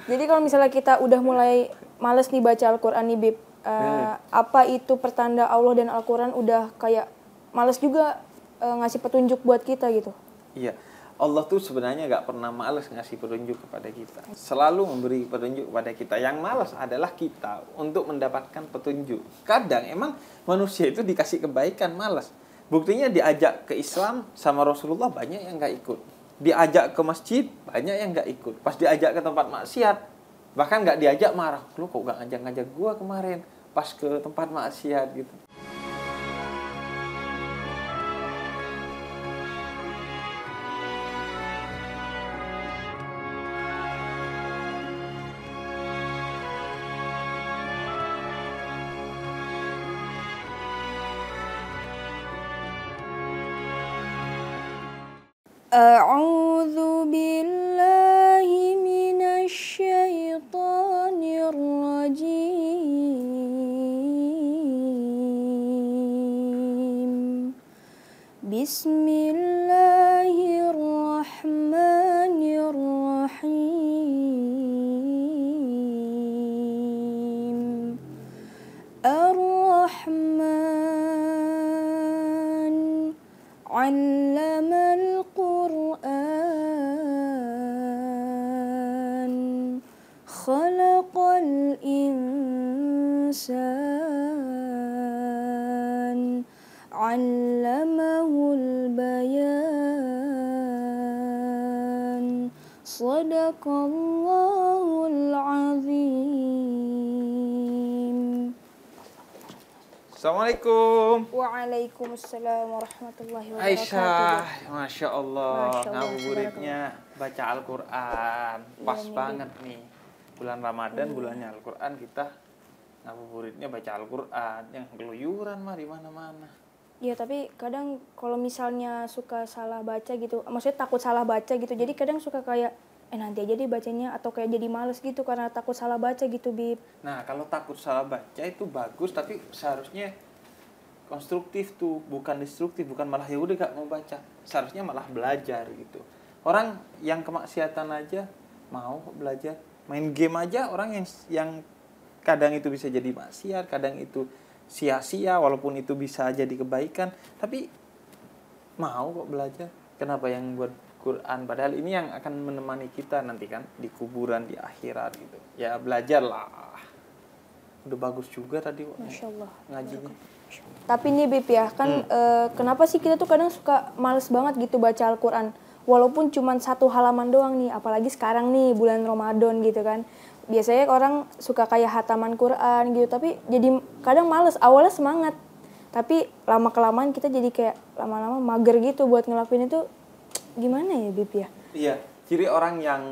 Jadi kalau misalnya kita udah mulai males nih baca Al-Quran nih Bib, apa itu pertanda Allah dan Al-Quran udah kayak males juga ngasih petunjuk buat kita gitu? Iya, Allah tuh sebenarnya nggak pernah malas ngasih petunjuk kepada kita. Selalu memberi petunjuk kepada kita. Yang malas adalah kita untuk mendapatkan petunjuk. Kadang emang manusia itu dikasih kebaikan malas. Buktinya diajak ke Islam sama Rasulullah banyak yang nggak ikut. Diajak ke masjid banyak yang nggak ikut. Pas diajak ke tempat maksiat bahkan nggak diajak marah. Lu kok nggak ngajak-ngajak gua kemarin pas ke tempat maksiat gitu. A'udzu billahi minasyaitonir rajim. Bismillahirrahmanirrahim. Ar-Rahman 'allamal Qur'an, khalaqal insan, 'allamahul bayan, shadaqallahul azim. Assalamualaikum. Waalaikumsalam warahmatullahi wabarakatuh. Aisyah, Masya Allah, Masya Allah, ngabuburitnya baca Al-Quran. Pas nih, banget nih. Bulan Ramadan, bulannya Al-Quran, kita ngabuburitnya baca Al-Quran. Yang keluyuran mah di mana-mana. Ya tapi kadang kalau misalnya suka salah baca gitu, maksudnya takut salah baca gitu, jadi kadang suka kayak nanti aja deh bacanya, atau kayak jadi males gitu karena takut salah baca gitu Bib. Nah, kalau takut salah baca itu bagus, tapi seharusnya konstruktif tuh, bukan destruktif, bukan malah ya udah gak mau baca. Seharusnya malah belajar gitu. Orang yang kemaksiatan aja mau belajar. Main game aja orang yang kadang itu bisa jadi maksiat, kadang itu sia-sia walaupun itu bisa jadi kebaikan, tapi mau kok belajar. Kenapa yang buat Quran, padahal ini yang akan menemani kita nanti kan di kuburan, di akhirat gitu. Ya belajarlah. Udah bagus juga tadi kok. Masya Allah. Ngajinya. Tapi nih Bib ya, kan kenapa sih kita tuh kadang suka males banget gitu baca Al-Quran, walaupun cuma satu halaman doang nih, apalagi sekarang nih bulan Ramadan gitu kan. Biasanya orang suka kayak hataman Quran gitu, tapi jadi kadang males. Awalnya semangat, tapi lama-kelamaan kita jadi kayak lama-lama mager gitu buat ngelakuin itu. Gimana ya Bib ya? Iya, ciri orang yang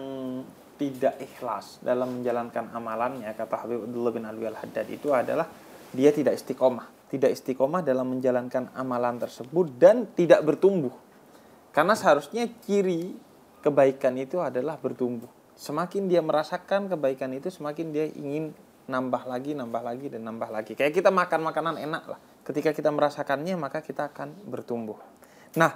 tidak ikhlas dalam menjalankan amalannya, kata Habib Abdullah bin Alwi Al-Haddad, itu adalah dia tidak istiqomah. Tidak istiqomah dalam menjalankan amalan tersebut dan tidak bertumbuh. Karena seharusnya ciri kebaikan itu adalah bertumbuh. Semakin dia merasakan kebaikan itu, semakin dia ingin nambah lagi, dan nambah lagi. Kayak kita makan makanan enak lah. Ketika kita merasakannya, maka kita akan bertumbuh. Nah,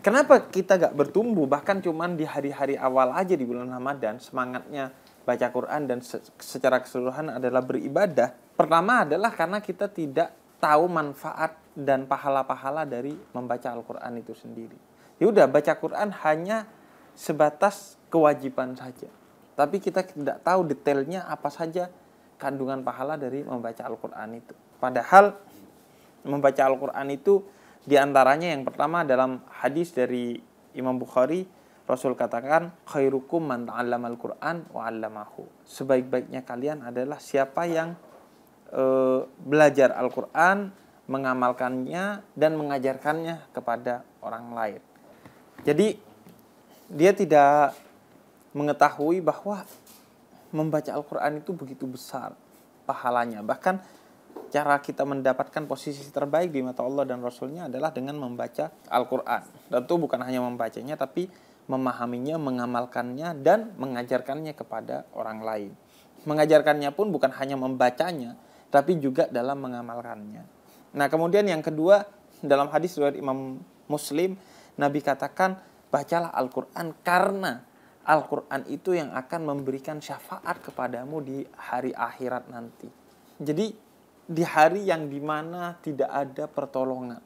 kenapa kita gak bertumbuh? Bahkan cuman di hari-hari awal aja di bulan Ramadan, semangatnya baca Quran dan secara keseluruhan adalah beribadah. Pertama adalah karena kita tidak tahu manfaat dan pahala-pahala dari membaca Al-Quran itu sendiri. Ya udah, baca Quran hanya sebatas kewajiban saja. Tapi kita tidak tahu detailnya apa saja kandungan pahala dari membaca Al-Quran itu. Padahal membaca Al-Quran itu diantaranya yang pertama dalam hadis dari Imam Bukhari, Rasul katakan, khairukum man ta'allamal Qur'an wa 'allamahu. Sebaik-baiknya kalian adalah siapa yang belajar Al-Quran, mengamalkannya dan mengajarkannya kepada orang lain. Jadi dia tidak mengetahui bahwa membaca Al-Quran itu begitu besar pahalanya. Bahkan cara kita mendapatkan posisi terbaik di mata Allah dan Rasulnya adalah dengan membaca Al-Quran. Tentu bukan hanya membacanya, tapi memahaminya, mengamalkannya, dan mengajarkannya kepada orang lain. Mengajarkannya pun bukan hanya membacanya, tapi juga dalam mengamalkannya. Nah, kemudian yang kedua, dalam hadis riwayat Imam Muslim, Nabi katakan, bacalah Al-Quran karena Al-Quran itu yang akan memberikan syafaat kepadamu di hari akhirat nanti. Jadi di hari yang dimana tidak ada pertolongan.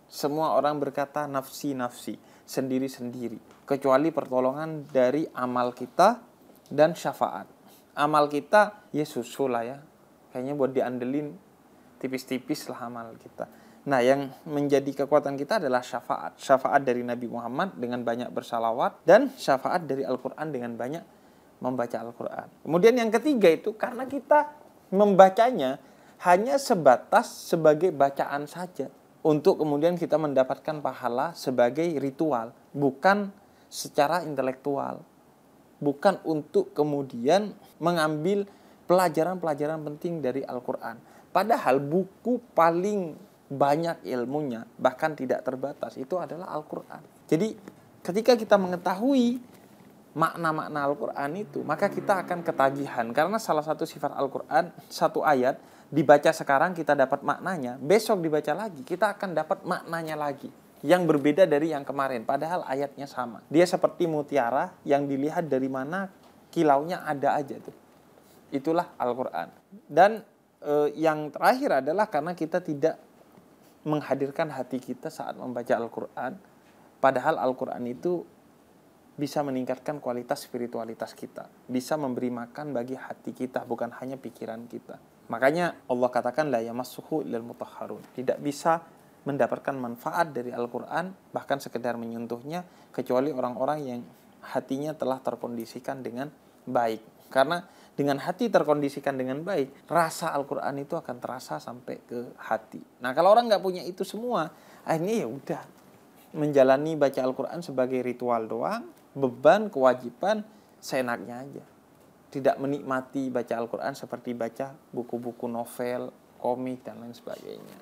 Semua orang berkata nafsi-nafsi, sendiri-sendiri. Kecuali pertolongan dari amal kita dan syafaat. Amal kita, ya susul lah ya. Kayaknya buat diandelin tipis-tipis lah amal kita. Nah, yang menjadi kekuatan kita adalah syafaat. Syafaat dari Nabi Muhammad dengan banyak bersalawat, dan syafaat dari Al-Quran dengan banyak membaca Al-Quran. Kemudian yang ketiga itu karena kita membacanya hanya sebatas sebagai bacaan saja, untuk kemudian kita mendapatkan pahala sebagai ritual, bukan secara intelektual, bukan untuk kemudian mengambil pelajaran-pelajaran penting dari Al-Quran. Padahal buku paling banyak ilmunya, bahkan tidak terbatas, itu adalah Al-Quran. Jadi ketika kita mengetahui makna-makna Al-Quran itu, maka kita akan ketagihan. Karena salah satu sifat Al-Quran, satu ayat dibaca sekarang kita dapat maknanya, besok dibaca lagi kita akan dapat maknanya lagi yang berbeda dari yang kemarin, padahal ayatnya sama. Dia seperti mutiara yang dilihat dari mana kilaunya ada aja tuh. Itulah Al-Quran. Dan yang terakhir adalah karena kita tidak menghadirkan hati kita saat membaca Al-Quran. Padahal Al-Quran itu bisa meningkatkan kualitas spiritualitas kita, bisa memberi makan bagi hati kita, bukan hanya pikiran kita. Makanya Allah katakan la yamassuhu illal mutahharun. Tidak bisa mendapatkan manfaat dari Al-Quran, bahkan sekedar menyentuhnya, kecuali orang-orang yang hatinya telah terkondisikan dengan baik. Karena dengan hati terkondisikan dengan baik, rasa Al-Quran itu akan terasa sampai ke hati. Nah, kalau orang nggak punya itu semua, akhirnya ya udah menjalani baca Al-Quran sebagai ritual doang, beban, kewajiban, seenaknya aja. Tidak menikmati baca Al-Quran seperti baca buku-buku novel, komik, dan lain sebagainya.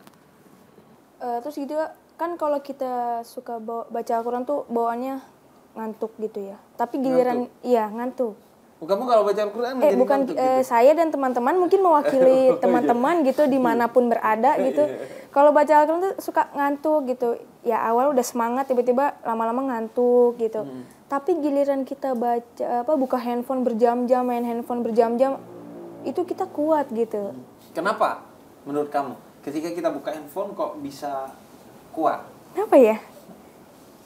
Terus gitu kan kalau kita suka baca Al-Quran tuh bawaannya ngantuk gitu ya. Tapi giliran iya ngantuk. Kamu kalau baca Al-Quran menjadi bukan ngantuk gitu? Saya dan teman-teman mungkin mewakili teman-teman gitu dimanapun berada gitu. Kalau baca Al-Quran tuh suka ngantuk gitu. Ya awal udah semangat, tiba-tiba lama-lama ngantuk gitu. Tapi giliran kita baca buka handphone berjam-jam, main handphone berjam-jam, itu kita kuat gitu. Kenapa menurut kamu? Ketika kita buka handphone kok bisa kuat? Kenapa ya?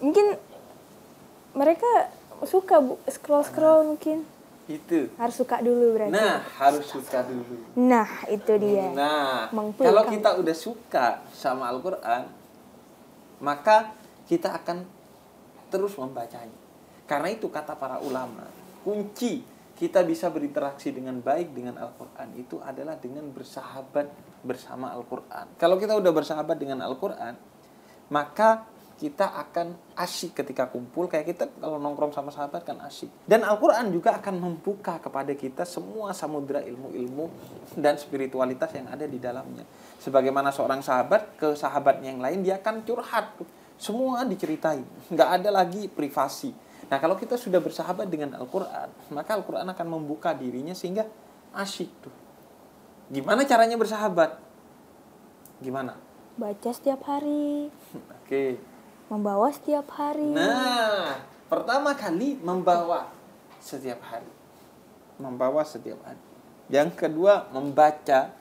Mungkin mereka suka scroll-scroll mungkin. Itu. Harus suka dulu berarti. Nah, harus suka dulu. Nah, itu dia. Nah, kalau kita udah suka sama Al-Quran, maka kita akan terus membacanya. Karena itu kata para ulama, kunci kita bisa berinteraksi dengan baik dengan Al-Quran itu adalah dengan bersahabat bersama Al-Quran. Kalau kita udah bersahabat dengan Al-Quran, maka kita akan asyik ketika kumpul. Kayak kita kalau nongkrong sama sahabat kan asyik. Dan Al-Quran juga akan membuka kepada kita semua samudera ilmu-ilmu dan spiritualitas yang ada di dalamnya. Sebagaimana seorang sahabat ke sahabatnya yang lain, dia akan curhat. Semua diceritain. Nggak ada lagi privasi. Nah, kalau kita sudah bersahabat dengan Al-Quran, maka Al-Quran akan membuka dirinya sehingga asyik tuh. Gimana caranya bersahabat? Gimana? Baca setiap hari. Oke. Membawa setiap hari. Nah, pertama kali membawa setiap hari. Membawa setiap hari. Yang kedua, membaca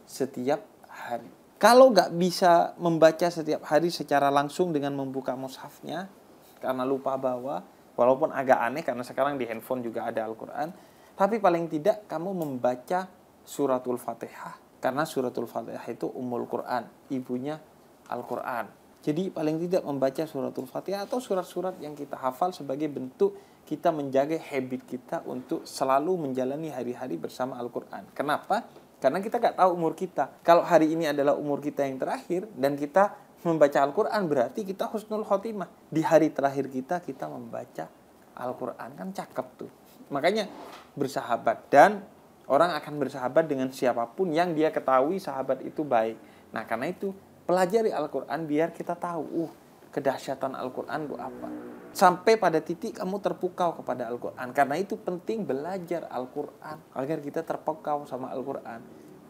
setiap hari. Kalau nggak bisa membaca setiap hari secara langsung dengan membuka mushafnya, karena lupa bawa, walaupun agak aneh karena sekarang di handphone juga ada Al-Quran, tapi paling tidak kamu membaca suratul Fatihah. Karena suratul Fatihah itu Ummul Quran, ibunya Al-Quran. Jadi paling tidak membaca suratul Fatihah atau surat-surat yang kita hafal sebagai bentuk kita menjaga habit kita untuk selalu menjalani hari-hari bersama Al-Quran. Kenapa? Karena kita gak tahu umur kita. Kalau hari ini adalah umur kita yang terakhir dan kita membaca Al-Quran, berarti kita husnul khotimah. Di hari terakhir kita membaca Al-Quran. Kan cakep tuh. Makanya bersahabat. Dan orang akan bersahabat dengan siapapun yang dia ketahui sahabat itu baik. Nah, karena itu pelajari Al-Quran biar kita tahu kedahsyatan Al-Quran itu apa. Sampai pada titik kamu terpukau kepada Al-Quran. Karena itu penting belajar Al-Quran agar kita terpukau sama Al-Quran,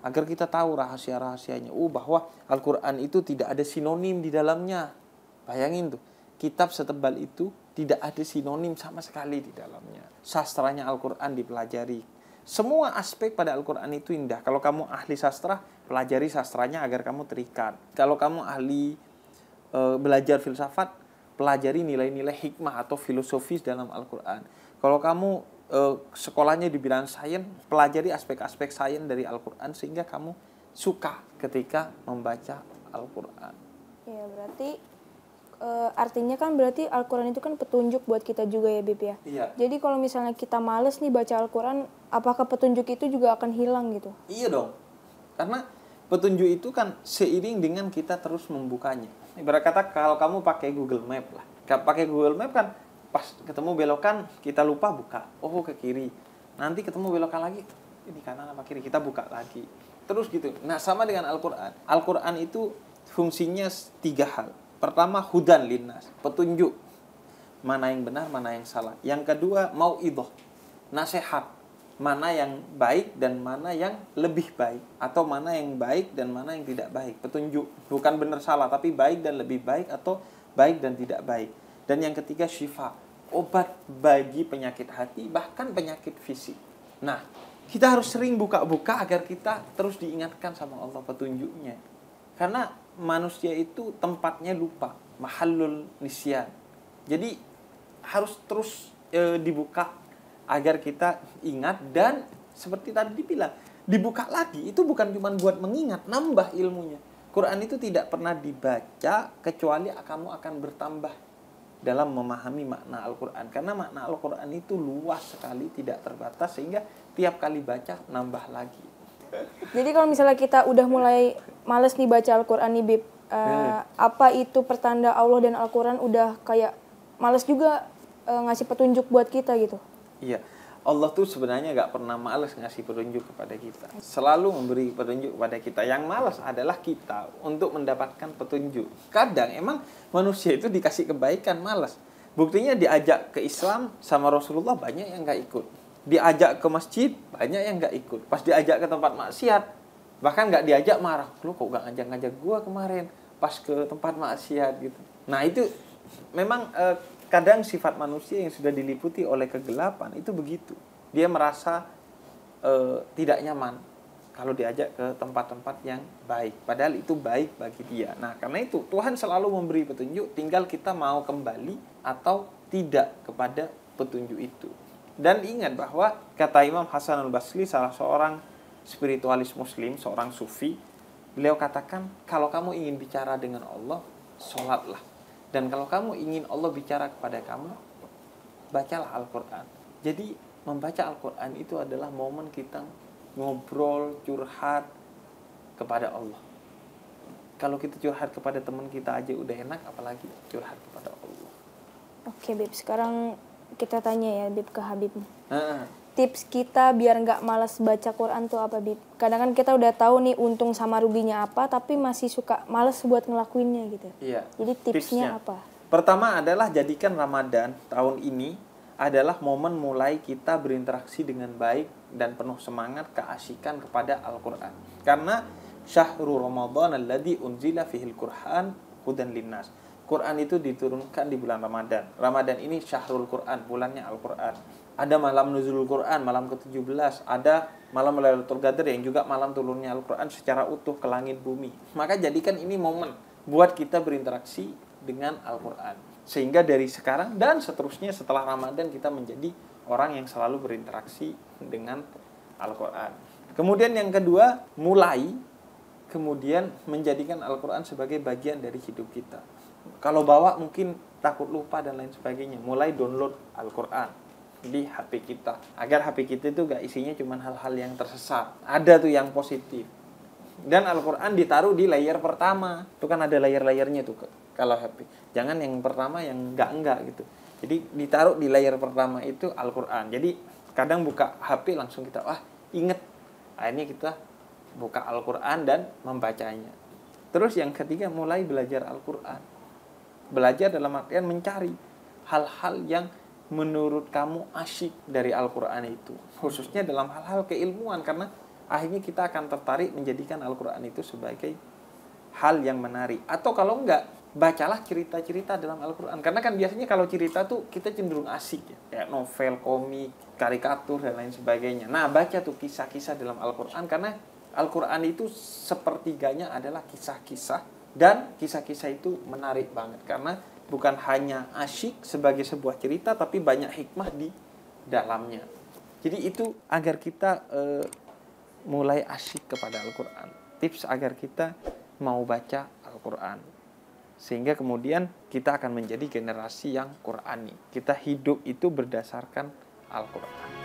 agar kita tahu rahasia-rahasianya. Bahwa Al-Quran itu tidak ada sinonim di dalamnya. Bayangin tuh, kitab setebal itu tidak ada sinonim sama sekali di dalamnya. Sastranya Al-Quran dipelajari. Semua aspek pada Al-Quran itu indah. Kalau kamu ahli sastra, pelajari sastranya agar kamu terikat. Kalau kamu ahli belajar filsafat, pelajari nilai-nilai hikmah atau filosofis dalam Al-Quran. Kalau kamu sekolahnya di bidang sains, pelajari aspek-aspek sains dari Al-Quran sehingga kamu suka ketika membaca Al-Quran. Ya, berarti artinya kan berarti Al-Quran itu kan petunjuk buat kita juga ya, Bib ya. Iya. Jadi kalau misalnya kita males nih baca Al-Quran, apakah petunjuk itu juga akan hilang gitu? Iya dong. Karena petunjuk itu kan seiring dengan kita terus membukanya. Ibarat kata kalau kamu pakai Google Map lah. Pakai Google Map kan pas ketemu belokan kita lupa buka. Oh, ke kiri. Nanti ketemu belokan lagi, ini kanan apa kiri, kita buka lagi. Terus gitu. Nah, sama dengan Al-Quran. Al-Quran itu fungsinya 3 hal. Pertama, hudan linnas, petunjuk. Mana yang benar, mana yang salah. Yang kedua, mau'idhah, nasihat. Mana yang baik dan mana yang lebih baik. Atau mana yang baik dan mana yang tidak baik. Petunjuk. Bukan benar salah, tapi baik dan lebih baik atau baik dan tidak baik. Dan yang ketiga, syifa. Obat bagi penyakit hati, bahkan penyakit fisik. Nah, kita harus sering buka-buka agar kita terus diingatkan sama Allah petunjuknya. Karena manusia itu tempatnya lupa, mahallul nisyan. Jadi harus terus dibuka agar kita ingat, dan seperti tadi dibilang, dibuka lagi itu bukan cuma buat mengingat, nambah ilmunya. Quran itu tidak pernah dibaca kecuali kamu akan bertambah dalam memahami makna Al-Quran. Karena makna Al-Quran itu luas sekali, tidak terbatas, sehingga tiap kali baca nambah lagi. Jadi kalau misalnya kita udah mulai males nih baca Al-Quran nih, Bib, apa itu pertanda Allah dan Al-Quran udah kayak males juga ngasih petunjuk buat kita gitu? Iya, Allah tuh sebenarnya gak pernah males ngasih petunjuk kepada kita. Selalu memberi petunjuk kepada kita. Yang malas adalah kita untuk mendapatkan petunjuk. Kadang emang manusia itu dikasih kebaikan malas. Buktinya diajak ke Islam sama Rasulullah banyak yang gak ikut. Diajak ke masjid banyak yang gak ikut. Pas diajak ke tempat maksiat, bahkan gak diajak marah. Lu kok gak ngajak-ngajak gua kemarin pas ke tempat maksiat gitu. Nah itu memang kadang sifat manusia yang sudah diliputi oleh kegelapan itu begitu. Dia merasa tidak nyaman kalau diajak ke tempat-tempat yang baik. Padahal itu baik bagi dia. Nah, karena itu Tuhan selalu memberi petunjuk, tinggal kita mau kembali atau tidak kepada petunjuk itu. Dan ingat bahwa kata Imam Hasan al-Basri, salah seorang spiritualis muslim, seorang sufi, beliau katakan, kalau kamu ingin bicara dengan Allah, sholatlah. Dan kalau kamu ingin Allah bicara kepada kamu, bacalah Al-Quran. Jadi membaca Al-Quran itu adalah momen kita ngobrol, curhat kepada Allah. Kalau kita curhat kepada teman kita aja udah enak, apalagi curhat kepada Allah. Oke, Bib, sekarang kita tanya ya, Bib, ke Habib. Tips kita biar nggak malas baca Quran tuh apa, Bib? Kadang kan kita udah tahu nih untung sama ruginya apa, tapi masih suka malas buat ngelakuinnya gitu. Iya. Jadi tipsnya apa? Pertama adalah jadikan Ramadan tahun ini adalah momen mulai kita berinteraksi dengan baik dan penuh semangat keasikan kepada Al-Quran. Karena syahrul Ramadan alladzi unzila fihil Qur'an hudan linnas. Quran itu diturunkan di bulan Ramadan. Ramadan ini syahrul Quran, bulannya Al-Quran. Ada malam nuzulul Quran, malam ke-17. Ada malam Lailatul Qadar yang juga malam turunnya Al-Quran secara utuh ke langit bumi. Maka jadikan ini momen buat kita berinteraksi dengan Al-Quran. Sehingga dari sekarang dan seterusnya setelah Ramadan kita menjadi orang yang selalu berinteraksi dengan Al-Quran. Kemudian yang kedua, mulai kemudian menjadikan Al-Quran sebagai bagian dari hidup kita. Kalau bawa mungkin takut lupa dan lain sebagainya. Mulai download Al-Quran di HP kita. Agar HP kita itu gak isinya cuma hal-hal yang tersesat. Ada tuh yang positif. Dan Al-Quran ditaruh di layer pertama. Itu kan ada layer-layernya tuh kalau HP. Jangan yang pertama yang enggak gitu. Jadi ditaruh di layer pertama itu Al-Quran. Jadi kadang buka HP langsung kita, inget. Akhirnya kita buka Al-Quran dan membacanya. Terus yang ketiga, mulai belajar Al-Quran. Belajar dalam artian mencari hal-hal yang menurut kamu asyik dari Al-Quran itu. Khususnya dalam hal-hal keilmuan. Karena akhirnya kita akan tertarik menjadikan Al-Quran itu sebagai hal yang menarik. Atau kalau enggak, bacalah cerita-cerita dalam Al-Quran. Karena kan biasanya kalau cerita tuh kita cenderung asik ya, kayak novel, komik, karikatur dan lain sebagainya. Nah, baca tuh kisah-kisah dalam Al-Quran, karena Al-Quran itu sepertiganya adalah kisah-kisah, dan kisah-kisah itu menarik banget karena bukan hanya asyik sebagai sebuah cerita, tapi banyak hikmah di dalamnya. Jadi itu agar kita mulai asyik kepada Al-Quran. Tips agar kita mau baca Al-Quran. Sehingga kemudian kita akan menjadi generasi yang Qurani. Kita hidup itu berdasarkan Al-Quran.